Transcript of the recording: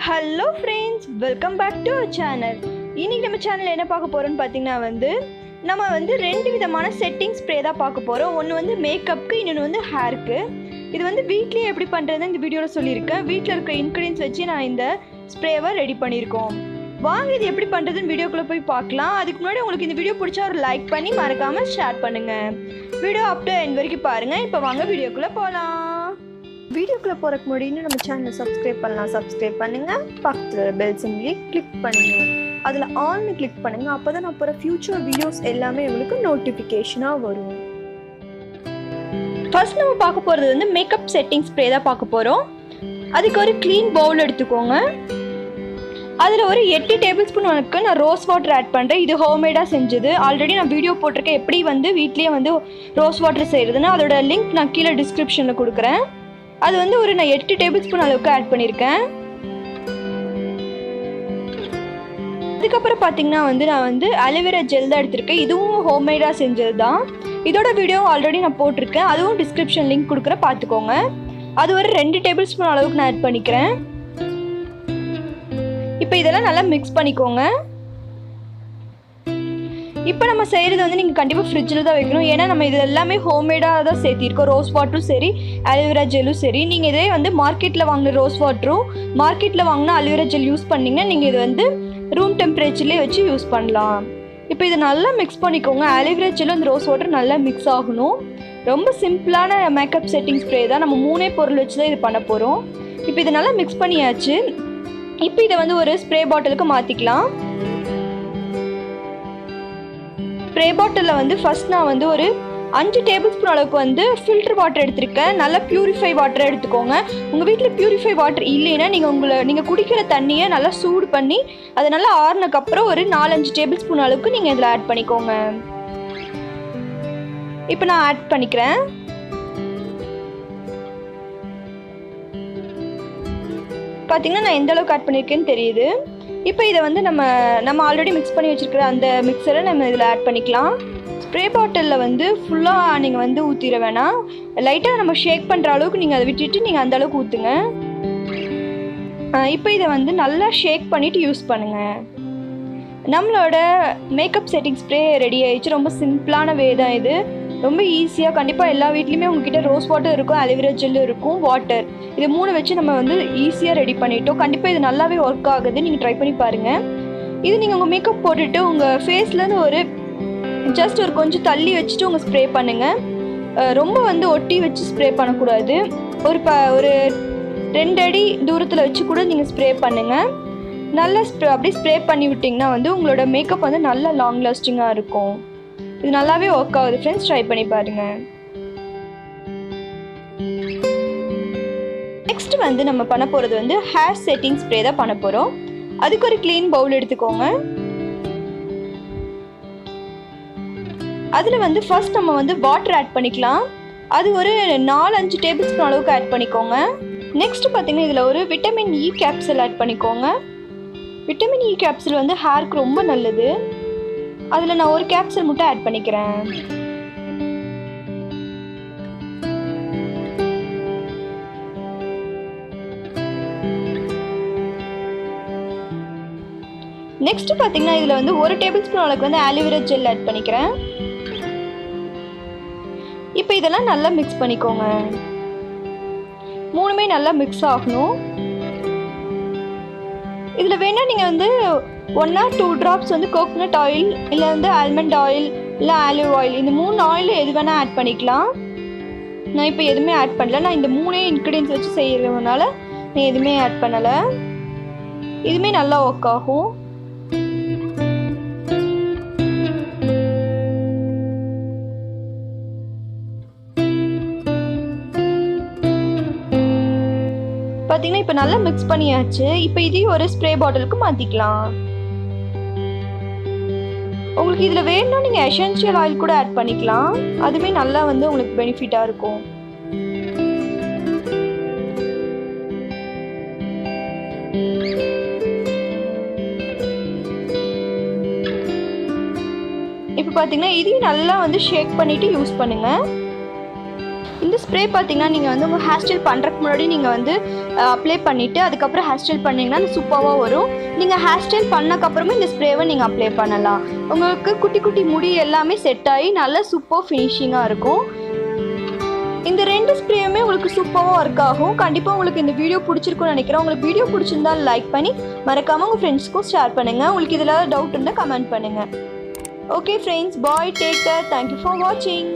Hello friends, welcome back to our channel. இன்றைக்கி நம்ம சேனலில் என்ன பார்க்க போகிறோன்னு பார்த்தீங்கன்னா நம்ம ரெண்டு விதமான செட்டிங் ஸ்ப்ரே தான் பார்க்க போகிறோம். ஒன்று வந்து மேக்கப்புக்கு, இன்னொன்று ஹேருக்கு. இது வீட்லேயே எப்படி பண்ணுறதுன்னு இந்த வீடியோவில் சொல்லியிருக்கேன். வீட்டில் இருக்கிற இன்க்ரீடியன்ஸ் வச்சு நான் இந்த ஸ்ப்ரேவை ரெடி பண்ணியிருக்கோம். வாங்க இது எப்படி பண்ணுறதுன்னு வீடியோக்குள்ளே போய் பார்க்கலாம். அதுக்கு முன்னாடி உங்களுக்கு இந்த வீடியோ பிடிச்சா ஒரு லைக் பண்ணி மறக்காமல் ஷேர் பண்ணுங்கள். வீடியோ அப் டு எண்ட் வரைக்கும் பாருங்கள். இப்போ வாங்க வீடியோக்குள்ளே போகலாம். வீடியோக்குள்ளே போகிறதுக்கு முன்னாடி நம்ம சேனலை சப்ஸ்கிரைப் பண்ணுங்கள். பக்கத்தில் பெல் சிம்பிளி கிளிக் பண்ணுங்கள். அதில் ஆல்னு கிளிக் பண்ணுங்கள். அப்போ தான் நான் போகிற ஃப்யூச்சர் வீடியோஸ் எல்லாமே உங்களுக்கு நோட்டிஃபிகேஷனாக வரும். ஃபர்ஸ்ட் நம்ம பார்க்க போகிறது மேக்கப் செட்டிங் ஸ்ப்ரே தான் பார்க்க போகிறோம். அதுக்கு ஒரு க்ளீன் பவுல் எடுத்துக்கோங்க. அதில் ஒரு 8 டேபிள் ஸ்பூன் நான் ரோஸ் வாட்டர் ஆட் பண்ணுறேன். இது ஹோம்மேடாக செஞ்சது. ஆல்ரெடி நான் வீடியோ போட்டிருக்கேன் எப்படி வீட்லேயே ரோஸ் வாட்டர் செய்கிறதுன்னு. அதோட லிங்க் நான் கீழே டிஸ்கிரிப்ஷனில் கொடுக்குறேன். அது நான் 8 டேபிள் ஸ்பூன் அளவுக்கு ஆட் பண்ணியிருக்கேன். அதுக்கப்புறம் பார்த்தீங்கன்னா நான் அலோவேரா ஜெல் தான் எடுத்திருக்கேன். இதுவும் ஹோம்மேடாக செஞ்சது தான். இதோட வீடியோ ஆல்ரெடி நான் போட்டிருக்கேன். அதுவும் டிஸ்கிரிப்ஷன் லிங்க் கொடுக்குறேன், பார்த்துக்கோங்க. அது ஒரு 2 டேபிள் ஸ்பூன் அளவுக்கு நான் ஆட் பண்ணிக்கிறேன். இப்போ இதெல்லாம் நல்லா மிக்ஸ் பண்ணிக்கோங்க. இப்போ நம்ம செய்கிறது நீங்கள் கண்டிப்பாக ஃப்ரிட்ஜில் தான் வைக்கணும். ஏன்னா நம்ம இது எல்லாமே ஹோம்மேடாக தான் சேர்த்திருக்கோம். ரோஸ் வாட்டரும் சரி, அலோவேரா ஜெல்லும் சரி. நீங்கள் இதே மார்க்கெட்டில் வாங்கின ரோஸ் வாட்டரும் மார்க்கெட்டில் வாங்கின அலோவேரா ஜெல் யூஸ் பண்ணிங்கன்னா நீங்கள் இது ரூம் டெம்பரேச்சர்லேயே வச்சு யூஸ் பண்ணலாம். இப்போ இதை நல்லா மிக்ஸ் பண்ணிக்கோங்க. அலோவேரா ஜெல்லும் அந்த ரோஸ் வாட்டர் நல்லா மிக்ஸ் ஆகணும். ரொம்ப சிம்பிளான மேக்கப் செட்டிங் ஸ்ப்ரே தான். நம்ம 3 பொருள் வச்சு தான் இது பண்ண போகிறோம். இப்போ இதை நல்லா மிக்ஸ் பண்ணியாச்சு. இப்போ இதை ஒரு ஸ்ப்ரே பாட்டிலுக்கு மாற்றிக்கலாம். ஸ்ப்ரே பாட்டிலில் ஃபர்ஸ்ட் நான் ஒரு 5 டேபிள் ஸ்பூன் அளவுக்கு ஃபில்டர் வாட்டர் எடுத்திருக்கேன். நல்லா பியூரிஃபை வாட்டர் எடுத்துக்கோங்க. உங்கள் வீட்டில் பியூரிஃபை வாட்டர் இல்லைன்னா நீங்கள் குடிக்கிற தண்ணியை நல்லா சூடு பண்ணி அதை நல்லா ஆறுனதுக்கப்புறம் ஒரு 4-5 டேபிள் ஸ்பூன் அளவுக்கு நீங்கள் இதில் ஆட் பண்ணிக்கோங்க. இப்போ நான் ஆட் பண்ணிக்கிறேன். பார்த்தீங்கன்னா நான் எந்த அளவுக்கு ஆட் பண்ணியிருக்கேன்னு தெரியுது. இப்போ இதை நம்ம ஆல்ரெடி மிக்ஸ் பண்ணி வச்சுருக்கிற அந்த மிக்சரை நம்ம இதில் ஆட் பண்ணிக்கலாம். ஸ்ப்ரே பாட்டிலில் ஃபுல்லாக நீங்கள் ஊற்றிட வேணாம். லைட்டாக நம்ம ஷேக் பண்ணுற அளவுக்கு நீங்கள் அதை விட்டுட்டு நீங்கள் அந்த அளவுக்கு ஊற்றுங்க. இப்போ இதை நல்லா ஷேக் பண்ணிவிட்டு யூஸ் பண்ணுங்கள். நம்மளோட மேக்கப் செட்டிங் ஸ்ப்ரே ரெடி ஆகிடுச்சு. ரொம்ப சிம்பிளான வே தான் இது. ரொம்ப ஈஸியாக, கண்டிப்பாக எல்லா வீட்லேயுமே உங்ககிட்ட ரோஸ் வாட்டர் இருக்கும், அலோவேரா ஜெல் இருக்கும், வாட்டர், இது 3 வச்சு நம்ம ஈஸியாக ரெடி பண்ணிட்டோம். கண்டிப்பாக இது நல்லாவே ஒர்க் ஆகுது. நீங்கள் ட்ரை பண்ணி பாருங்கள். இது நீங்கள் உங்கள் மேக்கப் போட்டுட்டு உங்கள் ஃபேஸ்லேருந்து ஜஸ்ட் கொஞ்சம் தள்ளி வச்சுட்டு ஸ்ப்ரே பண்ணுங்கள். ரொம்ப ஒட்டி வச்சு ஸ்ப்ரே பண்ணக்கூடாது. ஒரு 2 அடி தூரத்தில் வச்சு கூட நீங்கள் ஸ்ப்ரே பண்ணுங்கள். நல்லா அப்படியே ஸ்ப்ரே பண்ணி விட்டிங்கன்னா உங்களோட மேக்கப் நல்லா லாங் லாஸ்டிங்காக இருக்கும். இது நல்லாவே ஒர்க் ஆகுது ஃப்ரெண்ட்ஸ். ட்ரை பண்ணி பாருங்கள். நெக்ஸ்ட் நம்ம பண்ண போகிறது ஹேர் செட்டிங் ஸ்ப்ரே தான் பண்ண போகிறோம். அதுக்கு ஒரு க்ளீன் பவுல் எடுத்துக்கோங்க. அதில் ஃபர்ஸ்ட் நம்ம வாட்டர் ஆட் பண்ணிக்கலாம். அது ஒரு 4-5 டேபிள் ஸ்பூன் அளவுக்கு ஆட் பண்ணிக்கோங்க. நெக்ஸ்ட் பார்த்தீங்கன்னா இதில் ஒரு விட்டமின் இ கேப்சூல் ஆட் பண்ணிக்கோங்க. விட்டமின் இ கேப்சூல் ஹேருக்கு ரொம்ப நல்லது. அதில் நான் ஒரு கேப்சூல் மட்டும் ஆட் பண்ணிக்கிறேன். நெக்ஸ்ட் பார்த்தீங்கன்னா இதில் 1 டேபிள் ஸ்பூன் அளவுக்கு அலோவேரா ஜெல் ஆட் பண்ணிக்கிறேன். இப்போ இதெல்லாம் நல்லா மிக்ஸ் பண்ணிக்கோங்க. 3மே நல்லா மிக்ஸ் ஆகணும். இதில் வேணால் நீங்கள் 1 or 2 drops கோகோனட் ஆயில், இல்லை ஆல்மண்ட் ஆயில், இல்லை ஆலிவ் ஆயில், இந்த 3 ஆயில் எது வேணால் ஆட் பண்ணிக்கலாம். நான் இப்போ எதுவுமே ஆட் பண்ணல. நான் இந்த 3 இன்க்ரீடியன்ஸ் வச்சு செய்கிறதுனால நான் எதுவுமே ஆட் பண்ணலை. இதுவுமே நல்லா ஒர்க் ஆகும். பார்த்தீங்கன்னா இப்போ நல்லா மிக்ஸ் பண்ணியாச்சு. இப்போ இதையும் ஒரு ஸ்ப்ரே பாட்டிலுக்கு மாற்றிக்கலாம். உங்களுக்கு இதில் வேணும்னா நீங்கள் எசென்ஷியல் ஆயில் கூட ஆட் பண்ணிக்கலாம். அதுவே நல்லா உங்களுக்கு பெனிஃபிட்டாக இருக்கும். இப்போ பார்த்தீங்கன்னா இதையும் நல்லா ஷேக் பண்ணிவிட்டு யூஸ் பண்ணுங்கள். இந்த ஸ்ப்ரே பார்த்தீங்கன்னா நீங்கள் வந்து உங்கள் ஹேர் ஸ்டைல் பண்ணுறதுக்கு முன்னாடி நீங்கள் வந்து அப்ளை பண்ணிவிட்டு அதுக்கப்புறம் ஹேர் ஸ்டைல் பண்ணிங்கன்னா அது சூப்பராக வரும். நீங்கள் ஹேர் ஸ்டைல் பண்ணக்கப்புறமும் இந்த ஸ்ப்ரேவை நீங்கள் அப்ளை பண்ணலாம். உங்களுக்கு குட்டி குட்டி முடி எல்லாமே செட் ஆகி நல்ல சூப்பர் ஃபினிஷிங்காக இருக்கும். இந்த 2 ஸ்ப்ரேயுமே உங்களுக்கு சூப்பராக ஒர்க் ஆகும். கண்டிப்பாக உங்களுக்கு இந்த வீடியோ பிடிச்சிருக்குன்னு நினைக்கிறேன். உங்களுக்கு வீடியோ பிடிச்சிருந்தால் லைக் பண்ணி மறக்காமல் உங்கள் ஃப்ரெண்ட்ஸ்க்கும் ஷேர் பண்ணுங்கள். உங்களுக்கு இதில் டவுட் இருந்தால் கமெண்ட் பண்ணுங்கள். Okay friends, bye, take care, thank you for வாட்சிங்.